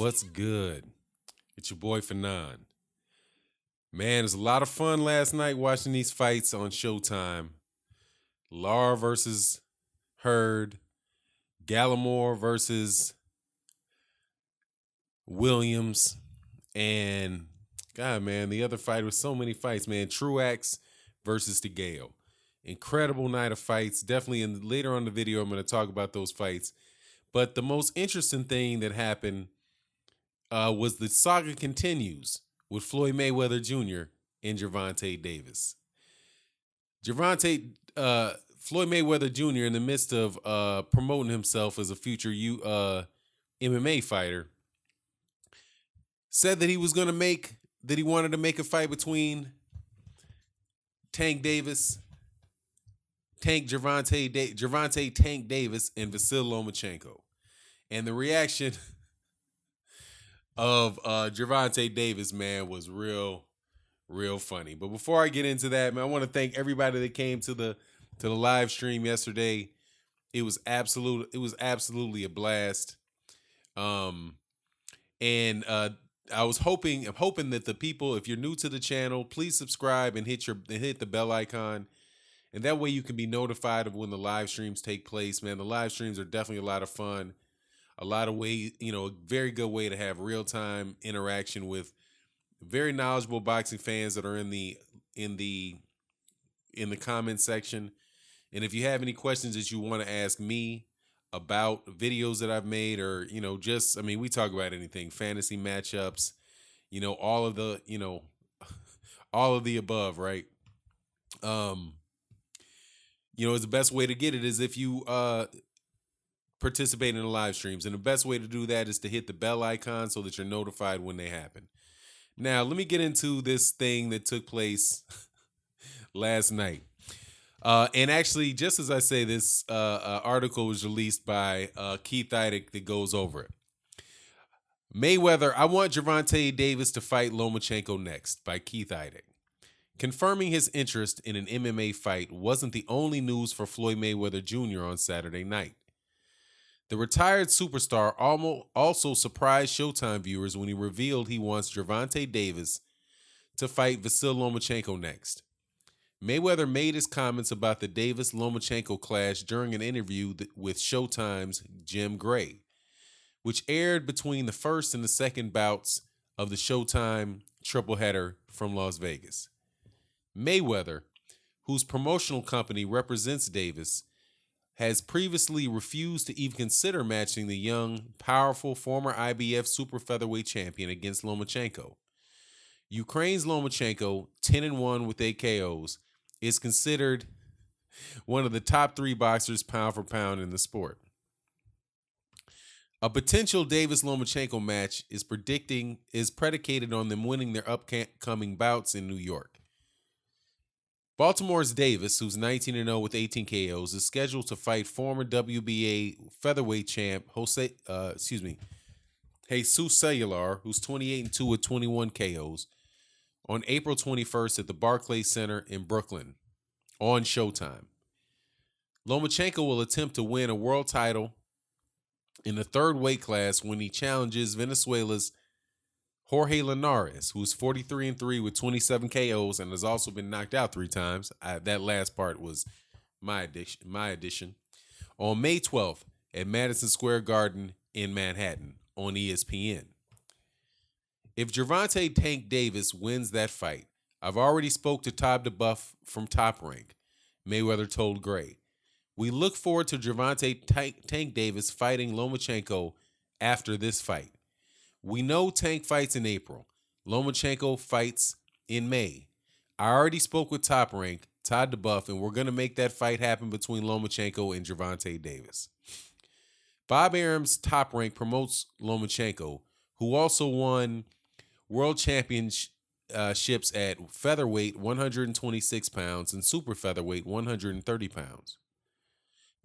What's good? It's your boy Fanon. Man, it was a lot of fun last night watching these fights on Showtime. Lara versus Hurd, Gallimore versus Williams, and God, man, the other fight was so many fights, man. Truax versus DeGale. Incredible night of fights. Definitely later on in the video, I'm going to talk about those fights. But the most interesting thing that happened was the saga continues with Floyd Mayweather Jr. and Gervonta Davis. Floyd Mayweather Jr. in the midst of promoting himself as a future MMA fighter, said that he wanted to make a fight between Gervonta Tank Davis and Vasyl Lomachenko. And the reaction of Gervonta Davis, man, was real funny. But before I get into that, man, I want to thank everybody that came to the live stream yesterday. It was absolutely a blast. And I'm hoping that the people, if you're new to the channel, please subscribe and hit the bell icon. And that way you can be notified of when the live streams take place, man. The live streams are definitely a lot of fun. A very good way to have real-time interaction with very knowledgeable boxing fans that are in the comment section. And if you have any questions that you want to ask me about videos that I've made, or we talk about anything, fantasy matchups, all of the all of the above, right? It's the best way to get it is if you participate in the live streams, and the best way to do that is to hit the bell icon so that you're notified when they happen. Now, let me get into this thing that took place last night. And actually, just as I say this, article was released by Keith Idec that goes over it. Mayweather, I want Gervonta Davis to fight Lomachenko next, by Keith Idec. Confirming his interest in an MMA fight wasn't the only news for Floyd Mayweather Jr. on Saturday night. The retired superstar also surprised Showtime viewers when he revealed he wants Gervonta Davis to fight Vasyl Lomachenko next. Mayweather made his comments about the Davis-Lomachenko clash during an interview with Showtime's Jim Gray, which aired between the first and the second bouts of the Showtime tripleheader from Las Vegas. Mayweather, whose promotional company represents Davis, has previously refused to even consider matching the young, powerful former IBF super featherweight champion against Lomachenko. Ukraine's Lomachenko, 10-1 with 8 KOs, is considered one of the top 3 boxers pound for pound in the sport. A potential Davis-Lomachenko match is predicated on them winning their upcoming bouts in New York. Baltimore's Davis, who's 19-0 with 18 KOs, is scheduled to fight former WBA featherweight champ Jesus Cellular, who's 28-2 with 21 KOs, on April 21st at the Barclays Center in Brooklyn on Showtime. Lomachenko will attempt to win a world title in the third weight class when he challenges Venezuela's Jorge Linares, who's 43-3 with 27 KOs and has also been knocked out 3 times. That last part was my addition. On May 12th at Madison Square Garden in Manhattan on ESPN. If Gervonta Tank Davis wins that fight, I've already spoke to Todd DeBuff from Top Rank, Mayweather told Gray. We look forward to Gervonta Tank Davis fighting Lomachenko after this fight. We know Tank fights in April. Lomachenko fights in May. I already spoke with Top Rank, Todd DeBuff, and we're going to make that fight happen between Lomachenko and Gervonta Davis. Bob Arum's Top Rank promotes Lomachenko, who also won world championships at featherweight 126 pounds and super featherweight 130 pounds.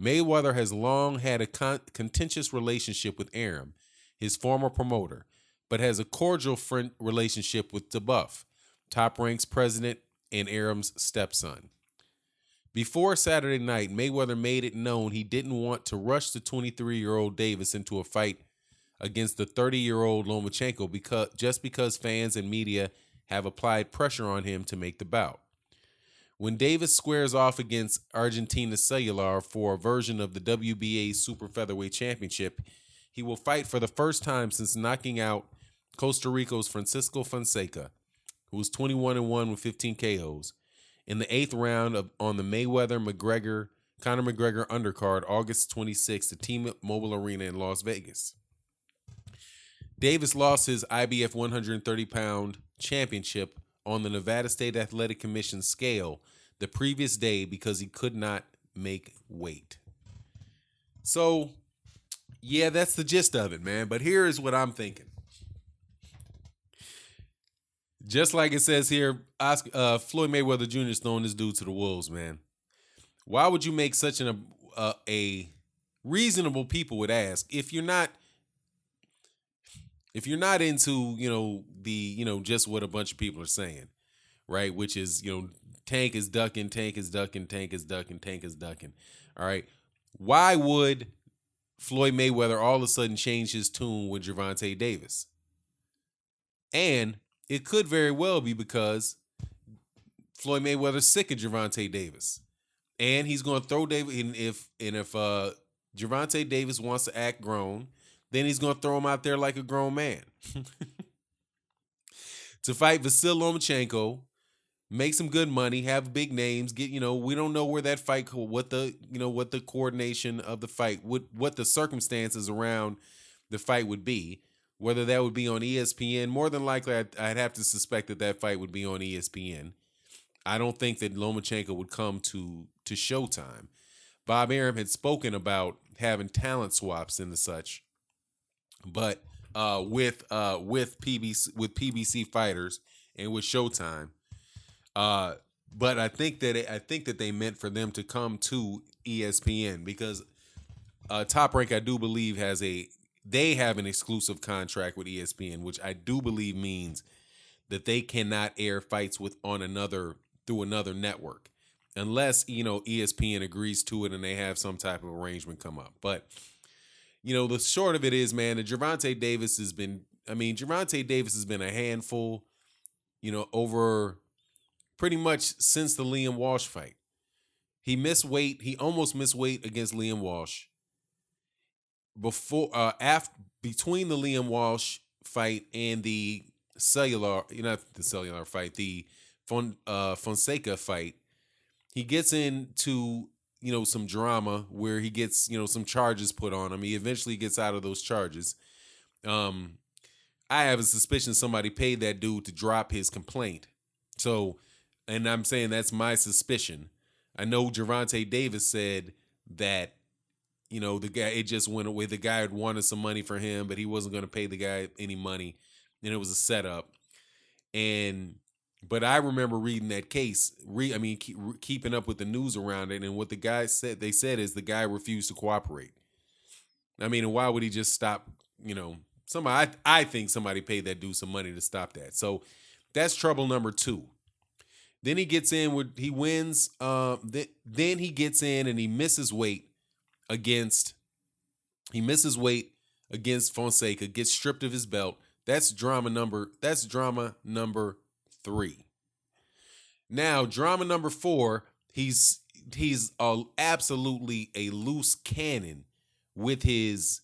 Mayweather has long had a contentious relationship with Arum, his former promoter, but has a cordial friend relationship with DeBuff, Top Rank's president and Arum's stepson. Before Saturday night, Mayweather made it known he didn't want to rush the 23-year-old Davis into a fight against the 30-year-old Lomachenko because fans and media have applied pressure on him to make the bout. When Davis squares off against Argentina's Cellular for a version of the WBA Super Featherweight Championship, he will fight for the first time since knocking out Costa Rica's Francisco Fonseca, who was 21-1 with 15 KOs, in the eighth round on the Conor McGregor undercard August 26th at T-Mobile Arena in Las Vegas. Davis lost his IBF 130-pound championship on the Nevada State Athletic Commission scale the previous day because he could not make weight. So, yeah, that's the gist of it, man. But here is what I'm thinking. Just like it says here, Floyd Mayweather Jr. is throwing this dude to the wolves, man. Why would you make such a reasonable people would ask if you're not into, just what a bunch of people are saying, right? Which is, Tank is ducking, Tank is ducking, Tank is ducking, Tank is ducking. All right. Why would Floyd Mayweather all of a sudden change his tune with Gervonta Davis? And it could very well be because Floyd Mayweather's sick of Gervonta Davis. And he's going to throw Davis. And if Gervonta Davis wants to act grown, then he's going to throw him out there like a grown man. To fight Vasyl Lomachenko, make some good money, have big names, we don't know where that fight, what the coordination of the fight, what the circumstances around the fight would be, whether that would be on ESPN. More than likely, I'd have to suspect that fight would be on ESPN. I don't think that Lomachenko would come to Showtime. Bob Arum had spoken about having talent swaps and the such, but with PBC fighters and with Showtime. But I think that they meant for them to come to ESPN because Top Rank, I do believe, they have an exclusive contract with ESPN, which I do believe means that they cannot air fights through another network unless, ESPN agrees to it and they have some type of arrangement come up. But, the short of it is, man, that Gervonta Davis has been a handful, over pretty much since the Liam Walsh fight. He almost missed weight against Liam Walsh. Between the Liam Walsh fight and the Fonseca fight, he gets into some drama where he gets some charges put on him. He eventually gets out of those charges. I have a suspicion somebody paid that dude to drop his complaint. So, and I'm saying that's my suspicion. I know Gervonta Davis said that the guy, it just went away. The guy had wanted some money for him, but he wasn't going to pay the guy any money. And it was a setup. But I remember reading that case, keeping up with the news around it. And what the guy said, they said is the guy refused to cooperate. And why would he just stop? I think somebody paid that dude some money to stop that. So that's trouble number 2. Then he gets in he wins. Then he gets in and he misses weight against Fonseca, gets stripped of his belt. That's drama number 3. Now, drama number 4, he's absolutely a loose cannon with his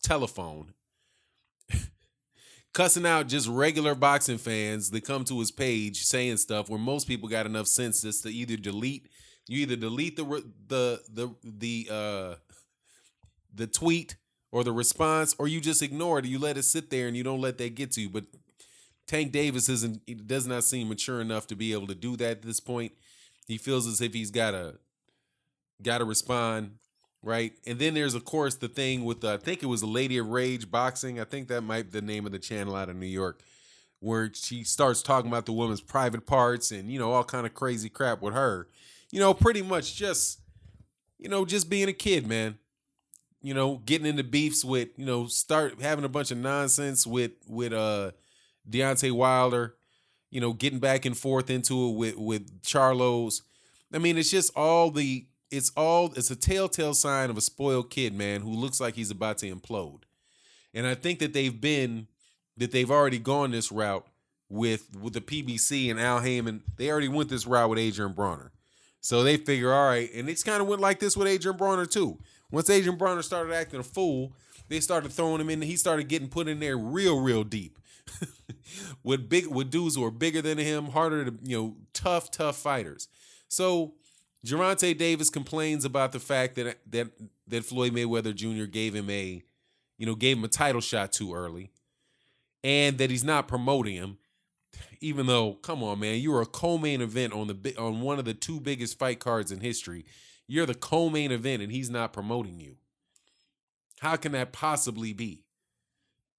telephone, cussing out just regular boxing fans that come to his page saying stuff where most people got enough sense just to either delete the tweet or the response, or you just ignore it. You let it sit there and you don't let that get to you. But Tank Davis does not seem mature enough to be able to do that at this point. He feels as if he's gotta respond, right? And then there's, of course, the thing with I think it was the Lady of Rage Boxing. I think that might be the name of the channel out of New York, where she starts talking about the woman's private parts and all kind of crazy crap with her. Pretty much just being a kid, man. Getting into beefs with, start having a bunch of nonsense with Deontay Wilder, getting back and forth into it with Charlos. It's just it's a telltale sign of a spoiled kid, man, who looks like he's about to implode. And I think that they've already gone this route with the PBC and Al Heyman. They already went this route with Adrian Bronner. So they figure, all right, and it's kind of went like this with Adrian Bronner too. Once Adrian Bronner started acting a fool, they started throwing him in. He started getting put in there real deep with dudes who are bigger than him, harder to tough fighters. So Gervonta Davis complains about the fact that Floyd Mayweather Jr. gave him a title shot too early, and that he's not promoting him. Even though, come on, man, you were a co-main event on one of the two biggest fight cards in history. You're the co-main event, and he's not promoting you. How can that possibly be?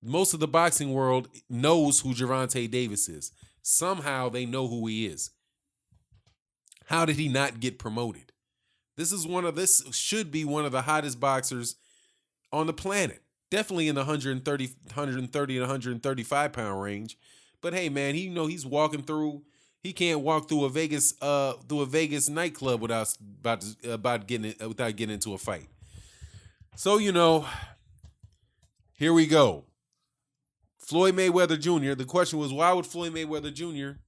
Most of the boxing world knows who Gervonta Davis is. Somehow they know who he is. How did he not get promoted? This should be one of the hottest boxers on the planet. Definitely in the 130 to 135 pound range. But hey, man, he's walking through. He can't walk through a Vegas nightclub without getting into a fight. So here we go. Floyd Mayweather Jr. The question was, why would Floyd Mayweather Jr.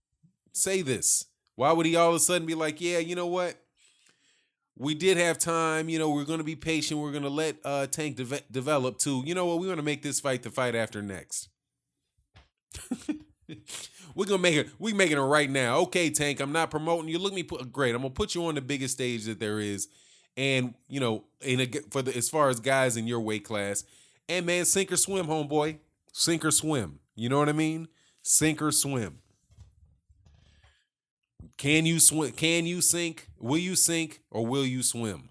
say this? Why would he all of a sudden be like, yeah, you know what? We did have time. We're going to be patient. We're going to let Tank develop too. You know what? We're going to make this fight the fight after next. We're gonna make it. We're making it right now. Okay, Tank. I'm not promoting you. Look me great. I'm gonna put you on the biggest stage that there is, and as far as guys in your weight class, and man, sink or swim, homeboy. Sink or swim. You know what I mean? Sink or swim. Can you swim? Can you sink? Will you sink or will you swim?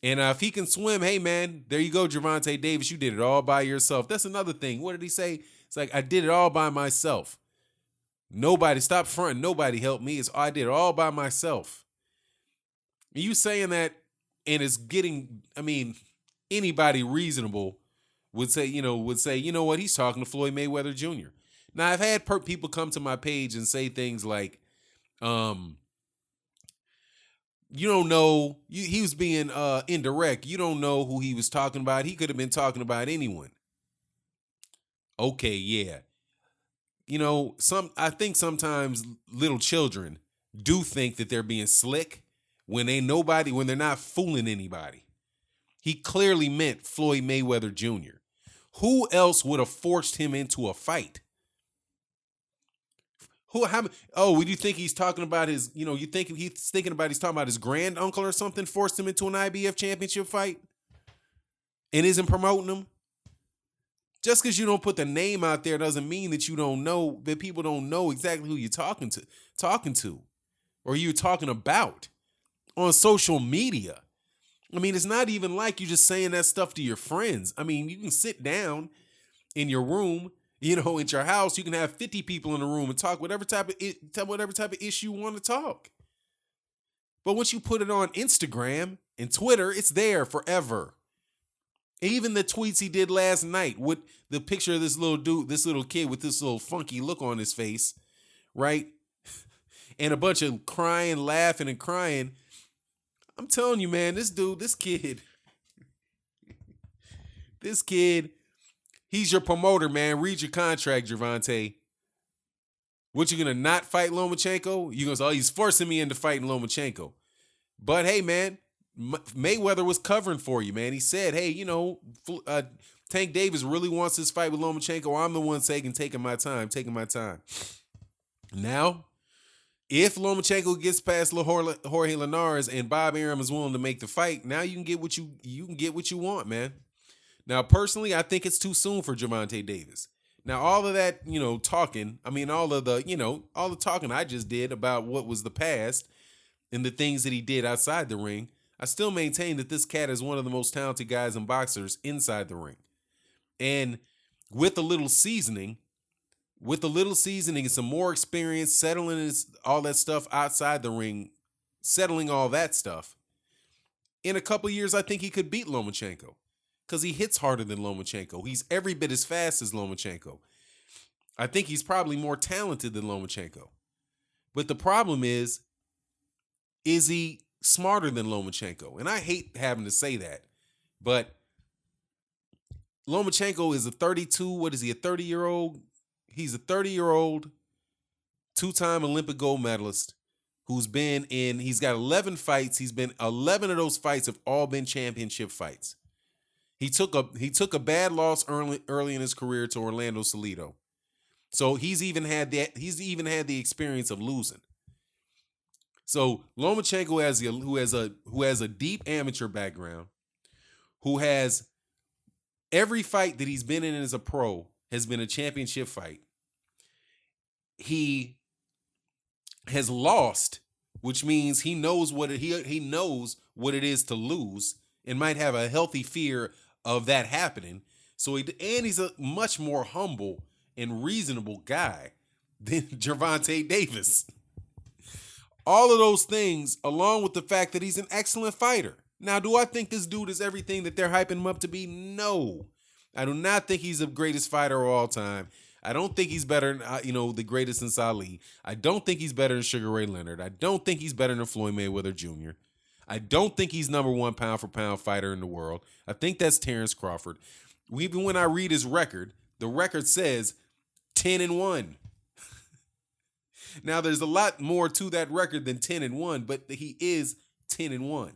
And if he can swim, hey man, there you go, Gervonta Davis. You did it all by yourself. That's another thing. What did he say? It's like, I did it all by myself. Nobody, stop fronting. Nobody helped me. I did it all by myself. You saying that, and it's getting, anybody reasonable would say, you know what, he's talking to Floyd Mayweather Jr. Now, I've had people come to my page and say things like, you don't know, he was being indirect. You don't know who he was talking about. He could have been talking about anyone. Okay, yeah. I think sometimes little children do think that they're being slick when they're not fooling anybody. He clearly meant Floyd Mayweather Jr. Who else would have forced him into a fight? Would you think he's talking about his, you think he's talking about his grand uncle or something, forced him into an IBF championship fight and isn't promoting him? Just because you don't put the name out there doesn't mean that you don't know, that people don't know exactly who you're talking to, or you're talking about on social media. It's not even like you just saying that stuff to your friends. You can sit down in your room, at your house. You can have 50 people in the room and talk whatever type of issue you want to talk. But once you put it on Instagram and Twitter, it's there forever. Even the tweets he did last night with the picture of this little kid with this little funky look on his face, right? And a bunch of crying, laughing, and crying. I'm telling you, man, this kid, he's your promoter, man. Read your contract, Gervonta. What, you gonna not fight Lomachenko? You gonna say, oh, he's forcing me into fighting Lomachenko. But hey, man, Mayweather was covering for you, man. He said, hey, Tank Davis really wants this fight with Lomachenko. I'm the one taking my time. Now, if Lomachenko gets past Jorge Linares and Bob Arum is willing to make the fight, now you can get what you want, man. Now, personally, I think it's too soon for Gervonta Davis. Now, all of that, talking, all the talking I just did about what was the past and the things that he did outside the ring, I still maintain that this cat is one of the most talented guys and boxers inside the ring. And with a little seasoning and some more experience, settling all that stuff outside the ring, settling all that stuff, in a couple years, I think he could beat Lomachenko because he hits harder than Lomachenko. He's every bit as fast as Lomachenko. I think he's probably more talented than Lomachenko. But the problem is he smarter than Lomachenko. And I hate having to say that, but Lomachenko is a 32. What is he? A 30-year-old? He's a 30-year-old two-time Olympic gold medalist who's been in. He's got 11 fights. He's been 11 of those fights have all been championship fights. He took a bad loss early in his career to Orlando Salido. So he's even had the experience of losing. So Lomachenko who has a deep amateur background, who has every fight that he's been in as a pro has been a championship fight. He has lost, which means he knows he knows what it is to lose and might have a healthy fear of that happening. So he's a much more humble and reasonable guy than Gervonta Davis. All of those things, along with the fact that he's an excellent fighter. Now, do I think this dude is everything that they're hyping him up to be? No. I do not think he's the greatest fighter of all time. I don't think he's better than, the greatest since Ali. I don't think he's better than Sugar Ray Leonard. I don't think he's better than Floyd Mayweather Jr. I don't think he's number one pound for pound fighter in the world. I think that's Terrence Crawford. Even when I read his record, the record says 10-1. Now, there's a lot more to that record than 10-1, but he is 10-1.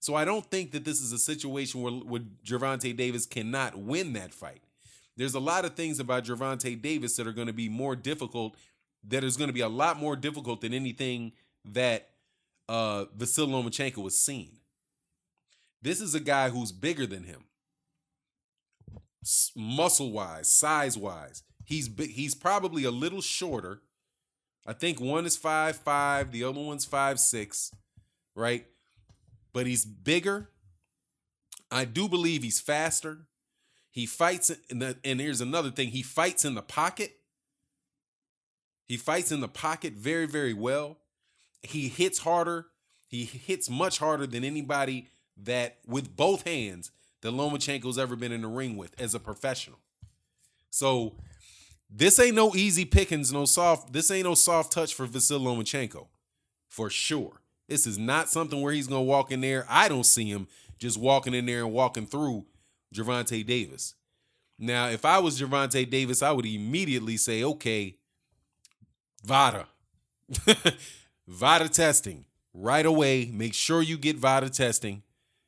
So I don't think that this is a situation where Gervonta Davis cannot win that fight. There's a lot of things about Gervonta Davis that are going to be more difficult, that is going to be a lot more difficult than anything that Vasyl Lomachenko has seen. This is a guy who's bigger than him, muscle-wise, size-wise. He's probably a little shorter. I think one is 5'5", the other one's 5'6", right? But he's bigger. I do believe he's faster. He fights, and here's another thing. He fights in the pocket. He fights in the pocket very, very well. He hits harder. He hits much harder than anybody that, with both hands, that Lomachenko's ever been in the ring with as a professional. So this ain't no easy pickings, this ain't no soft touch for Vasyl Lomachenko, for sure. This is not something where he's going to walk in there. I don't see him just walking in there and walking through Gervonta Davis. Now, if I was Gervonta Davis, I would immediately say, okay, VADA. VADA testing. Right away, make sure you get VADA testing.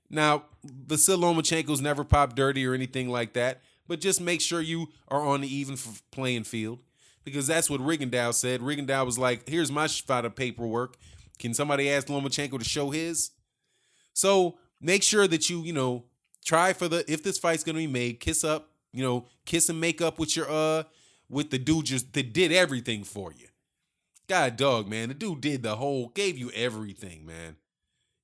Now, Vasyl Lomachenko's never popped dirty or anything like that, but just make sure you are on the even playing field, because that's what Rigondeaux said. Rigondeaux was like, here's my VADA paperwork. Can somebody ask Lomachenko to show his? So make sure that you try if this fight's going to be made, kiss and make up with with the dude that did everything for you. God dog, man. The dude gave you everything, man.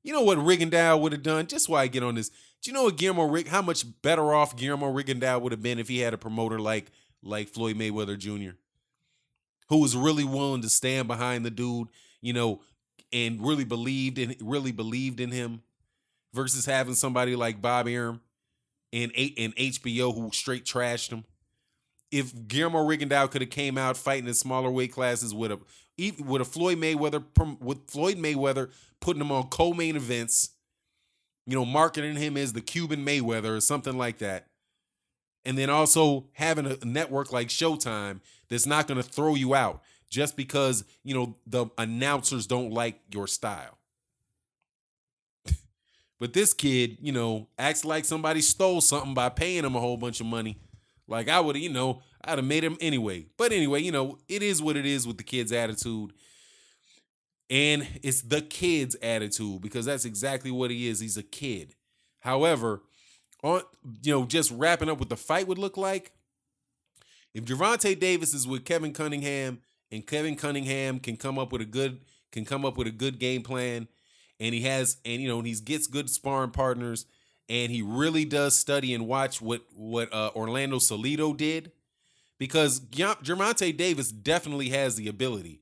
You know what Rigondeaux would have done? Just while I get on this, do you know what how much better off Guillermo Rigondeaux would have been if he had a promoter like Floyd Mayweather Jr., who was really willing to stand behind the dude, and really believed in him, versus having somebody like Bob Arum and HBO who straight trashed him. If Guillermo Rigondeaux could have came out fighting in smaller weight classes with Floyd Mayweather putting him on co-main events, marketing him as the Cuban Mayweather or something like that, and then also having a network like Showtime that's not going to throw you out just because the announcers don't like your style. But this kid, acts like somebody stole something by paying him a whole bunch of money. Like I would, I'd have made him anyway. But anyway, it is what it is with the kid's attitude. And it's the kid's attitude, because that's exactly what he is. He's a kid. However, just wrapping up what the fight would look like, if Gervonta Davis is with Kevin Cunningham, and Kevin Cunningham can come up with a good game plan, and he gets good sparring partners, and he really does study and watch what Orlando Salido did, because Gervonta Davis definitely has the ability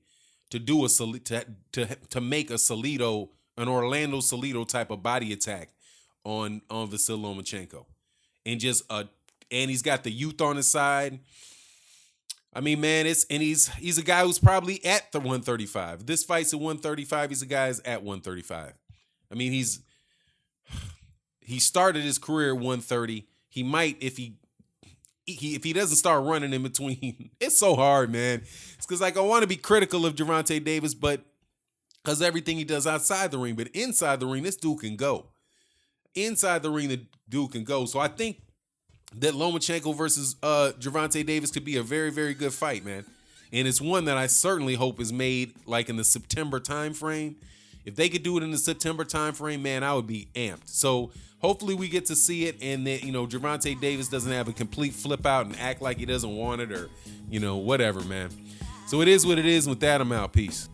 to do to make an Orlando Salido type of body attack on Vasyl Lomachenko, and he's got the youth on his side. I mean, man, he's a guy who's probably at the 135. This fight's at 135. He's a guy who's at 135. I mean, he started his career at 130. He might, if he doesn't start running in between. It's so hard, man. It's because like I want to be critical of Gervonta Davis, but because everything he does outside the ring, but inside the ring, this dude can go. Inside the ring, the dude can go. So I think that Lomachenko versus Gervonta Davis could be a very, very good fight, man. And it's one that I certainly hope is made like in the September timeframe. If they could do it in the September timeframe, man, I would be amped. So hopefully we get to see it, and that, you know, Gervonta Davis doesn't have a complete flip out and act like he doesn't want it, or, you know, whatever, man. So it is what it is. With that, I'm out. Peace.